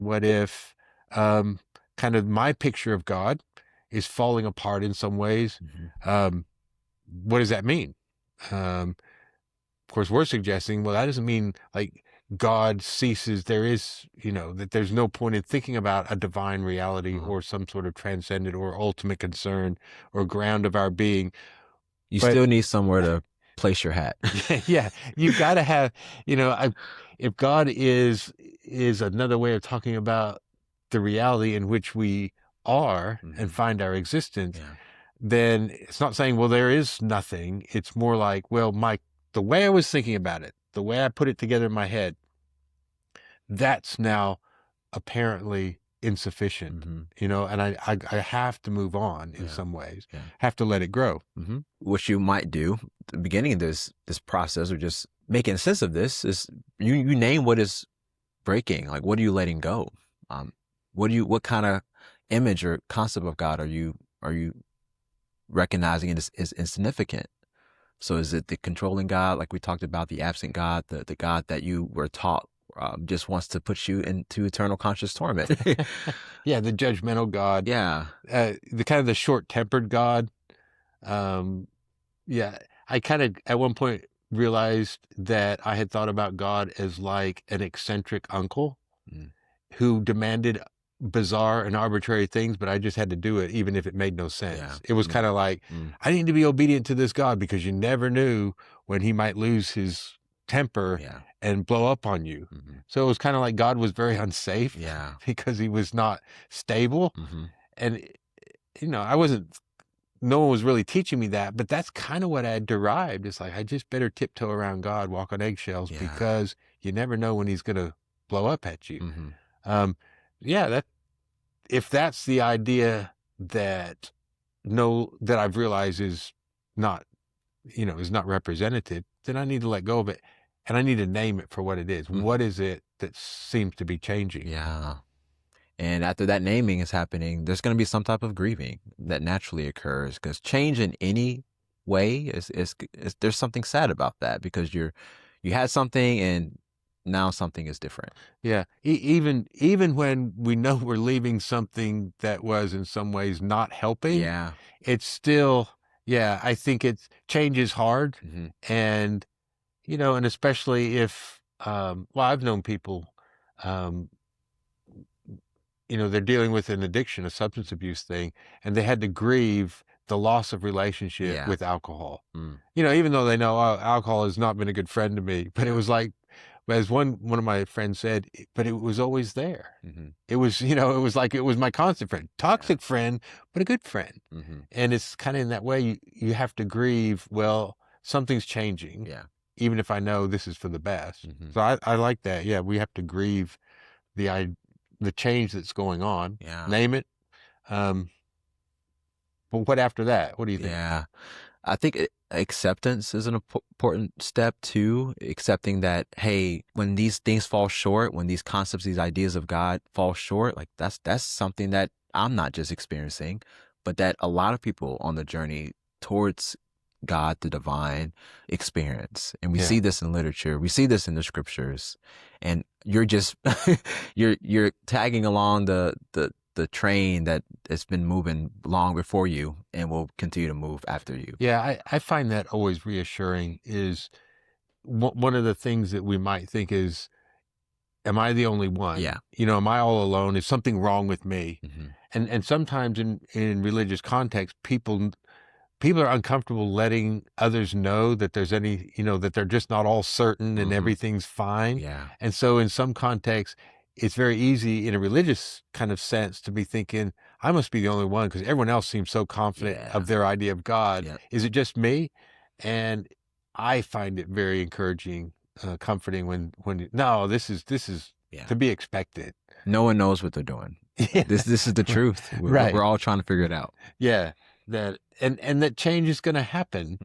What if um, kind of my picture of God is falling apart in some ways? Mhm. Um, what does that mean? Um, of course, we're suggesting, well, that doesn't mean like God ceases. There is, that there's no point in thinking about a divine reality Uh, or some sort of transcendent or ultimate concern or ground of our being. you But still need somewhere to place your hat. yeah, you've got to have, if God is another way of talking about the reality in which we are and Mhm. find our existence, Yeah. then it's not saying, well, there is nothing. It's more like, well, the way I was thinking about it, the way I put it together in my head, that's now apparently insufficient, Hmm. and I have to move on in Yeah. some ways, Yeah. have to let it grow. What you might do at the beginning of this process, or just making sense of this, is you name what is breaking. Like, what are you letting go? Um, what kind of image or concept of God are you recognizing it is insignificant? So is it the controlling God, like we talked about, the absent God, the God that you were taught just wants to put you into eternal conscious torment? Yeah, the judgmental God, Yeah. the kind of the short-tempered God. Um, yeah, I kind of at one point realized that I had thought about God as like an eccentric uncle Mm. who demanded bizarre and arbitrary things, but I just had to do it even if it made no Yeah. sense. It was Mm. kind of like, Mm. I need to be obedient to this God because you never knew when he might lose his temper Yeah. and blow up on you. Hmm. So it was kind of like God was very unsafe Yeah. because he was not stable. Hmm. And, I wasn't, no one was really teaching me that, but that's kind of what I derived. It's like, I just better tiptoe around God, walk on eggshells, Yeah. because you never know when he's going to blow up at you. Hmm. Um, yeah, if that's the idea that that I've realized is not, is not representative, then I need to let go of it and I need to name it for what it is. Mm. What is it that seems to be changing? Yeah. And after that naming is happening, there's going to be some type of grieving that naturally occurs, because change in any way is there's something sad about that, because you had something and now something is different. Yeah. Even when we know we're leaving something that was in some ways not helping, Yeah. it's still, yeah, I think change is hard. Hmm. And, and especially if, well, I've known people, um, they're dealing with an addiction, a substance abuse thing, and they had to grieve the loss of relationship Yeah. with alcohol. Mm. Even though they know, oh, alcohol has not been a good friend to me, but it Yeah. was like, as one of my friends said, but it was always there. Hmm. It was, it was like it was my constant friend, Yeah. toxic friend, but a good friend. Hmm. And it's kind of in that way you have to grieve. Well, something's changing, Yeah. even if I know this is for the best. Hmm. So I like that. Yeah, we have to grieve the I the change that's going on. Yeah. Name it. Um, but what after that? What do you think? Yeah. I think acceptance is an important step too. Accepting that, hey, when these things fall short, when these concepts, these ideas of God fall short, like that's something that I'm not just experiencing, but that a lot of people on the journey towards God, the divine, experience. And we Yeah. see this in literature, we see this in the scriptures, and you're just you're tagging along the train that has been moving long before you and will continue to move after you. Yeah, I find that always reassuring. Is one of the things that we might think is, am I the only one? Yeah. Am I all alone? Is something wrong with me? Hmm. And sometimes in religious context, people are uncomfortable letting others know that there's any, that they're just not all certain and Hmm. everything's fine. Yeah. And so in some contexts, it's very easy in a religious kind of sense to be thinking, I must be the only one because everyone else seems so confident Yeah. of their idea of God. Yeah. Is it just me? And I find it very encouraging, comforting when no, this is Yeah. to be expected. No one knows what they're doing. Yeah. This is the truth. Right. We're all trying to figure it out. Yeah. That and that change is going to happen.